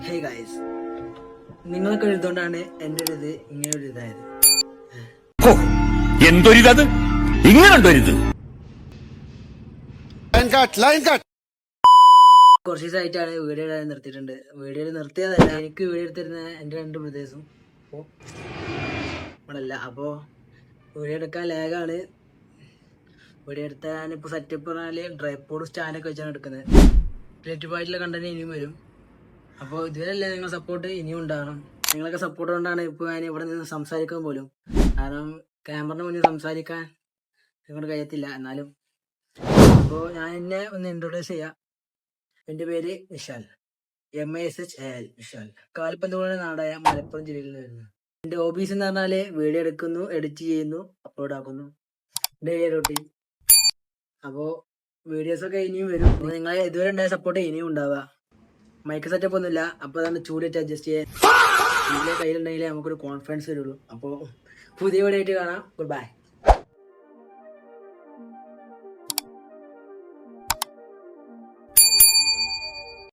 Hey guys, നിങ്ങളൊക്കെ എഴുതുകൊണ്ടാണ് എൻ്റെ ഒരു ഇത് ഇങ്ങനെ ഒരു ഇതായത്. എന്തൊരിതത്, ഇങ്ങനെയുണ്ടൊരിത്. കുറച്ച് ദിവസമായിട്ടാണ് വീഡിയോ ഇടാൻ നിർത്തിയിട്ടുണ്ട്. വീഡിയോ നിർത്തിയതല്ല, എനിക്ക് വീഡിയോ എടുത്തിരുന്ന എൻ്റെ 2 ബ്രദേഴ്സും അപ്പോൾ ഇവിടെയല്ല. അപ്പോൾ വീഡിയോ എടുക്കാൻ ലാഗാണ്. വീഡിയോ എടുത്താൽ ഇപ്പോൾ സെറ്റപ്പ് പറഞ്ഞാൽ ട്രൈപോഡ് സ്റ്റാൻഡൊക്കെ വെച്ചാണ് എടുക്കുന്നത്. ക്രിയേറ്റീവ് ആയിട്ടുള്ള കണ്ടന്റ് ഇനിയും വരും. അപ്പോൾ ഇതുവരെയല്ലേ നിങ്ങൾ സപ്പോർട്ട് ഇനിയും ഉണ്ടാകണം. നിങ്ങളൊക്കെ സപ്പോർട്ട് കൊണ്ടാണ് ഇപ്പോൾ ഞാൻ ഇവിടെ നിന്ന് സംസാരിക്കാൻ പോലും. കാരണം ക്യാമറയുടെ മുന്നിൽ സംസാരിക്കാൻ നിങ്ങളുടെ കഴിയത്തില്ല. എന്നാലും അപ്പോൾ ഞാൻ എന്നെ ഒന്ന് ഇൻട്രൊഡ്യൂസ് ചെയ്യാം. എൻ്റെ പേര് വിശാൽ, MASHAL വിശാൽ. കാൽപന്തുകളുടെ നാടായ മലപ്പുറം ജില്ലയിൽ നിന്ന് വരുന്നു. എൻ്റെ ഹോബീസ് എന്ന് പറഞ്ഞാൽ വീഡിയോ എടുക്കുന്നു, എഡിറ്റ് ചെയ്യുന്നു, അപ്ലോഡ് ആക്കുന്നു, ഡെയിലി റൂട്ടീൻ. അപ്പോൾ വീഡിയോസൊക്കെ ഇനിയും വരും. അപ്പോൾ നിങ്ങൾ ഇതുവരെ ഉണ്ടായ സപ്പോർട്ട് ഇനിയും ഉണ്ടാവുക. മൈക്ക് സെറ്റപ്പ് ഒന്നുമില്ല, അപ്പോൾ അതാണ് ചൂടിട്ട് അഡ്ജസ്റ്റ് ചെയ്യാൻ. ഇതിലെ കയ്യിലുണ്ടെങ്കിലേ നമുക്കൊരു കോൺഫിഡൻസ് വരുള്ളൂ. അപ്പോൾ പുതിയ വീഡിയോ ആയിട്ട് കാണാം. Good bye.